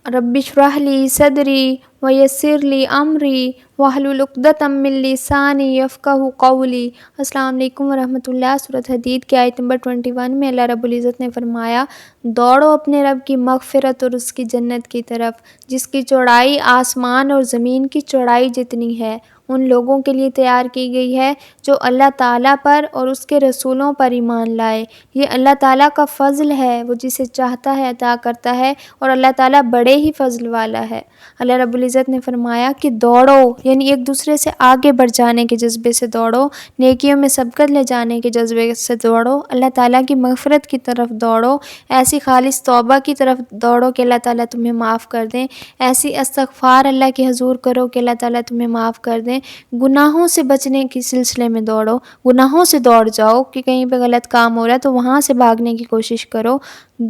رب اشرح لی صدری ویسر لی امری واحلل عقدۃ من لسانی یفقہوا قولی۔ السلام علیکم ورحمۃ اللہ۔ سورۃ حدید کی آیت نمبر 21 میں اللہ رب العزت نے فرمایا، دوڑو اپنے رب کی مغفرت اور اس کی جنت کی طرف، جس کی چوڑائی آسمان اور زمین کی چوڑائی جتنی ہے۔ ان لوگوں کے لیے تیار کی گئی ہے جو اللہ تعالیٰ پر اور اس کے رسولوں پر ایمان لائے۔ یہ اللہ تعالیٰ کا فضل ہے، وہ جسے چاہتا ہے عطا کرتا ہے، اور اللہ تعالیٰ بڑے ہی فضل والا ہے۔ اللہ رب العزت نے فرمایا کہ دوڑو، یعنی ایک دوسرے سے آگے بڑھ جانے کے جذبے سے دوڑو، نیکیوں میں سبقت لے جانے کے جذبے سے دوڑو، اللہ تعالیٰ کی مغفرت کی طرف دوڑو، ایسی خالص توبہ کی طرف دوڑو کہ اللہ تعالیٰ تمہیں معاف کر دیں، ایسی استغفار اللہ کے حضور کرو کہ اللہ تعالیٰ تمہیں معاف کر دیں، گناہوں سے بچنے کے سلسلے میں دوڑو، گناہوں سے دوڑ جاؤ کہ کہیں پہ غلط کام ہو رہا ہے تو وہاں سے بھاگنے کی کوشش کرو،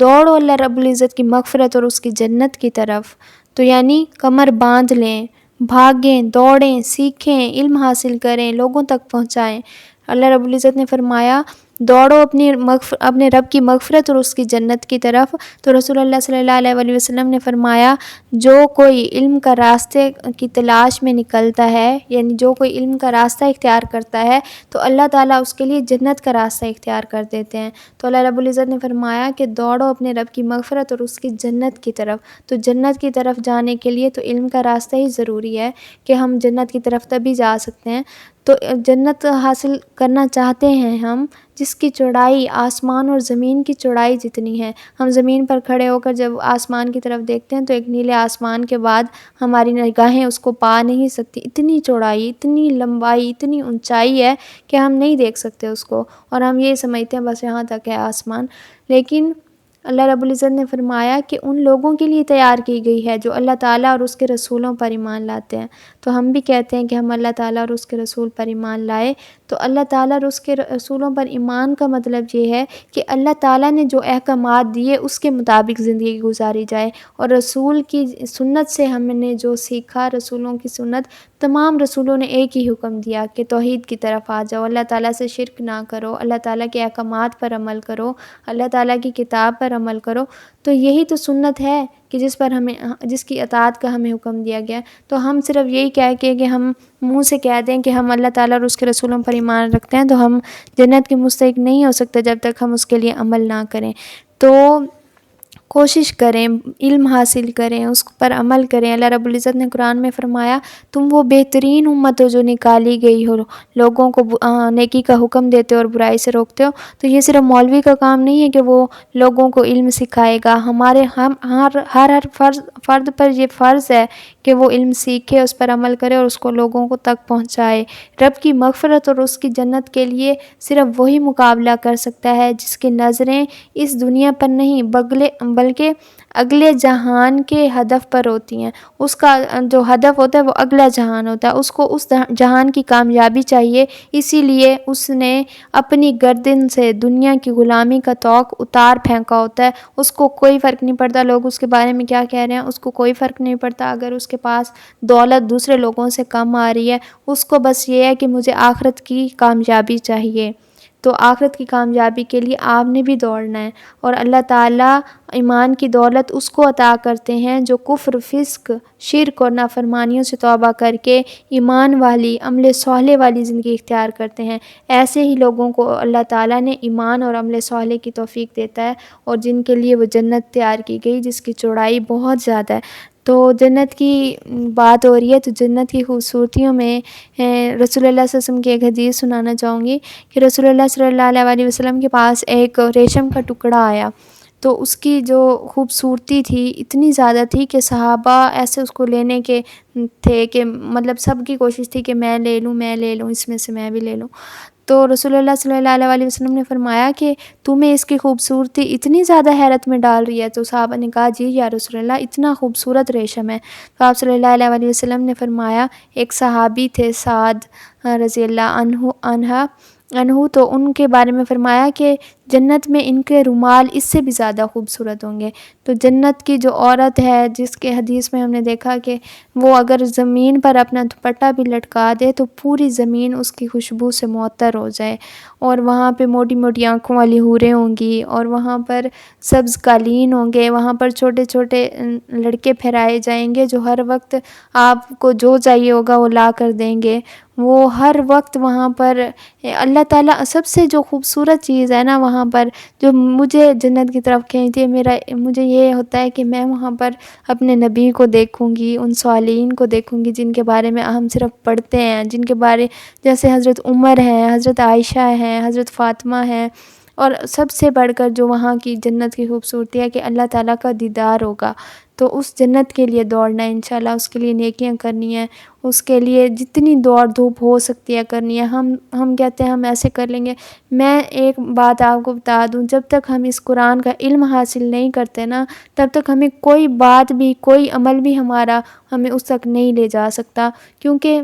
دوڑو اللہ رب العزت کی مغفرت اور اس کی جنت کی طرف۔ تو یعنی کمر باندھ لیں، بھاگیں، دوڑیں، سیکھیں، علم حاصل کریں، لوگوں تک پہنچائیں۔ اللہ رب العزت نے فرمایا دوڑو اپنے رب کی مغفرت اور اس کی جنت کی طرف۔ تو رسول اللہ صلی اللہ علیہ وسلم نے فرمایا، جو کوئی علم کا راستے کی تلاش میں نکلتا ہے، یعنی جو کوئی علم کا راستہ اختیار کرتا ہے تو اللہ تعالیٰ اس کے لیے جنت کا راستہ اختیار کر دیتے ہیں۔ تو اللہ رب العزت نے فرمایا کہ دوڑو اپنے رب کی مغفرت اور اس کی جنت کی طرف۔ تو جنت کی طرف جانے کے لیے تو علم کا راستہ ہی ضروری ہے کہ ہم جنت کی طرف تبھی جا سکتے ہیں۔ تو جنت حاصل کرنا چاہتے ہیں ہم، جس کی چوڑائی آسمان اور زمین کی چوڑائی جتنی ہے۔ ہم زمین پر کھڑے ہو کر جب آسمان کی طرف دیکھتے ہیں تو ایک نیلے آسمان کے بعد ہماری نگاہیں اس کو پا نہیں سکتی، اتنی چوڑائی، اتنی لمبائی، اتنی اونچائی ہے کہ ہم نہیں دیکھ سکتے اس کو، اور ہم یہ سمجھتے ہیں بس یہاں تک ہے آسمان۔ لیکن اللہ رب العزت نے فرمایا کہ ان لوگوں کے لیے تیار کی گئی ہے جو اللہ تعالیٰ اور اس کے رسولوں پر ایمان لاتے ہیں۔ تو ہم بھی کہتے ہیں کہ ہم اللہ تعالیٰ اور اس کے رسول پر ایمان لائے۔ تو اللہ تعالیٰ اور اس کے رسولوں پر ایمان کا مطلب یہ ہے کہ اللہ تعالیٰ نے جو احکامات دیے اس کے مطابق زندگی گزاری جائے، اور رسول کی سنت سے ہم نے جو سیکھا، رسولوں کی سنت، تمام رسولوں نے ایک ہی حکم دیا کہ توحید کی طرف آ جاؤ، اللہ تعالیٰ سے شرک نہ کرو، اللہ تعالیٰ کے احکامات پر عمل کرو، اللہ تعالیٰ کی کتاب پر عمل کرو۔ تو یہی تو سنت ہے کہ جس کی اطاعت کا ہمیں حکم دیا گیا۔ تو ہم صرف یہی کہہ کے کہ ہم منہ سے کہہ دیں کہ ہم اللہ تعالیٰ اور اس کے رسولوں پر ایمان رکھتے ہیں تو ہم جنت کے مستحق نہیں ہو سکتے جب تک ہم اس کے لیے عمل نہ کریں۔ تو کوشش کریں، علم حاصل کریں، اس پر عمل کریں۔ اللہ رب العزت نے قرآن میں فرمایا، تم وہ بہترین امت ہو جو نکالی گئی ہو، لوگوں کو نیکی کا حکم دیتے ہو اور برائی سے روکتے ہو۔ تو یہ صرف مولوی کا کام نہیں ہے کہ وہ لوگوں کو علم سکھائے گا، ہر فرد پر یہ فرض ہے کہ وہ علم سیکھے، اس پر عمل کرے اور اس کو لوگوں کو تک پہنچائے۔ رب کی مغفرت اور اس کی جنت کے لیے صرف وہی مقابلہ کر سکتا ہے جس کی نظریں اس دنیا پر نہیں بلکہ اگلے جہان کے ہدف پر ہوتی ہیں۔ اس کا جو ہدف ہوتا ہے وہ اگلا جہان ہوتا ہے، اس کو اس جہان کی کامیابی چاہیے، اسی لیے اس نے اپنی گردن سے دنیا کی غلامی کا طوق اتار پھینکا ہوتا ہے۔ اس کو کوئی فرق نہیں پڑتا لوگ اس کے بارے میں کیا کہہ رہے ہیں، اس کو کوئی فرق نہیں پڑتا اگر اس کے پاس دولت دوسرے لوگوں سے کم آ رہی ہے، اس کو بس یہ ہے کہ مجھے آخرت کی کامیابی چاہیے۔ تو آخرت کی کامیابی کے لیے آپ نے بھی دوڑنا ہے، اور اللہ تعالیٰ ایمان کی دولت اس کو عطا کرتے ہیں جو کفر، فسق، شرک اور نافرمانیوں سے توبہ کر کے ایمان والی، عمل صالح والی زندگی اختیار کرتے ہیں۔ ایسے ہی لوگوں کو اللہ تعالیٰ نے ایمان اور عمل صالح کی توفیق دیتا ہے، اور جن کے لیے وہ جنت تیار کی گئی جس کی چوڑائی بہت زیادہ ہے۔ تو جنت کی بات ہو رہی ہے تو جنت کی خوبصورتیوں میں رسول اللہ صلی اللہ علیہ وسلم کی ایک حدیث سنانا چاہوں گی کہ رسول اللہ صلی اللہ علیہ وسلم کے پاس ایک ریشم کا ٹکڑا آیا، تو اس کی جو خوبصورتی تھی اتنی زیادہ تھی کہ صحابہ ایسے اس کو لینے کے تھے کہ مطلب سب کی کوشش تھی کہ میں لے لوں، اس میں سے میں بھی لے لوں۔ تو رسول اللہ صلی اللہ علیہ وسلم نے فرمایا کہ تمہیں اس کی خوبصورتی اتنی زیادہ حیرت میں ڈال رہی ہے؟ تو صحابہ نے کہا جی یا رسول اللہ، اتنا خوبصورت ریشم ہے۔ تو آپ صلی اللہ علیہ وسلم نے فرمایا، ایک صحابی تھے سعد رضی اللہ عنہ، تو ان کے بارے میں فرمایا کہ جنت میں ان کے رومال اس سے بھی زیادہ خوبصورت ہوں گے۔ تو جنت کی جو عورت ہے، جس کے حدیث میں ہم نے دیکھا کہ وہ اگر زمین پر اپنا دوپٹہ بھی لٹکا دے تو پوری زمین اس کی خوشبو سے معطر ہو جائے، اور وہاں پہ موٹی موٹی آنکھوں والی حوریں ہوں گی، اور وہاں پر سبز قالین ہوں گے، وہاں پر چھوٹے چھوٹے لڑکے پھرائے جائیں گے جو ہر وقت آپ کو جو چاہیے ہوگا وہ لا کر دیں گے۔ وہ ہر وقت وہاں پر اللہ تعالیٰ، سب سے جو خوبصورت چیز ہے نا وہاں پر، جو مجھے جنت کی طرف کھینچتی ہے، مجھے یہ ہوتا ہے کہ میں وہاں پر اپنے نبی کو دیکھوں گی، ان صالحین کو دیکھوں گی جن کے بارے میں ہم صرف پڑھتے ہیں، جن کے بارے جیسے حضرت عمر ہیں، حضرت عائشہ ہیں، حضرت فاطمہ ہیں، اور سب سے بڑھ کر جو وہاں کی جنت کی خوبصورتی ہے کہ اللہ تعالیٰ کا دیدار ہوگا۔ تو اس جنت کے لیے دوڑنا ہے انشاءاللہ، اس کے لیے نیکیاں کرنی ہیں، اس کے لیے جتنی دوڑ دھوپ ہو سکتی ہے کرنی ہے۔ ہم کہتے ہیں ہم ایسے کر لیں گے۔ میں ایک بات آپ کو بتا دوں، جب تک ہم اس قرآن کا علم حاصل نہیں کرتے نا، تب تک ہمیں کوئی بات بھی، کوئی عمل بھی ہمیں اس تک نہیں لے جا سکتا، کیونکہ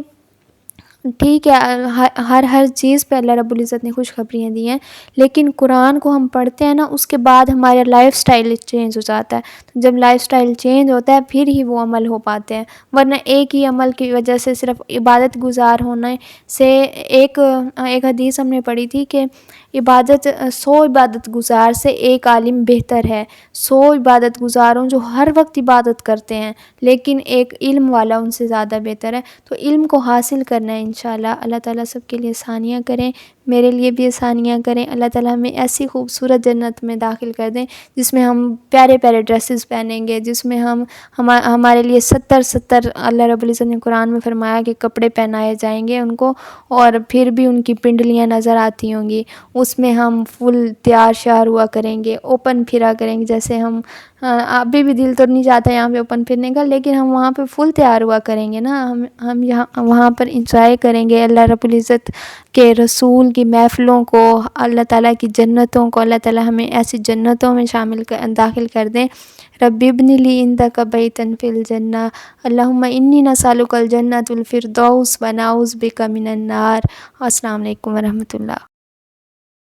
ٹھیک ہے ہر چیز پہ اللہ رب العزت نے خوشخبریاں دی ہیں، لیکن قرآن کو ہم پڑھتے ہیں نا، اس کے بعد ہمارا لائف سٹائل چینج ہو جاتا ہے۔ جب لائف سٹائل چینج ہوتا ہے پھر ہی وہ عمل ہو پاتے ہیں، ورنہ ایک ہی عمل کی وجہ سے صرف عبادت گزار ہونے سے ایک حدیث ہم نے پڑھی تھی کہ 100 عبادت گزار سے ایک عالم بہتر ہے۔ 100 عبادت گزاروں جو ہر وقت عبادت کرتے ہیں لیکن ایک علم والا ان سے زیادہ بہتر ہے۔ تو علم کو حاصل کرنا ہے انشاءاللہ۔ اللہ تعالیٰ سب کے لیے آسانیاں کریں، میرے لیے بھی آسانیاں کریں۔ اللہ تعالیٰ ہمیں ایسی خوبصورت جنت میں داخل کر دیں جس میں ہم پیارے پیارے ڈریسز پہنیں گے، جس میں ہمارے لیے 70 اللہ رب العزت نے قرآن میں فرمایا کہ کپڑے پہنائے جائیں گے ان کو، اور پھر بھی ان کی پنڈلیاں نظر آتی ہوں گی۔ اس میں ہم فل تیار شیار ہوا کریں گے، اوپن پھرا کریں گے، جیسے ابھی بھی دل تو نہیں چاہتا یہاں پہ اوپن پھرنے کا، لیکن ہم وہاں پہ فل تیار ہوا کریں گے نا، ہم وہاں پر انجوائے کریں گے اللہ رب العزت کے رسول کی محفلوں کو، اللہ تعالیٰ کی جنتوں کو۔ اللہ تعالیٰ ہمیں ایسی جنتوں میں داخل کر دیں۔ رب ابن لی عندک بیتا فی الجنہ، اللہم انی نسألک الجنۃ الفردوس ونعوذ بک من النار۔ السلام علیکم ورحمۃ اللہ۔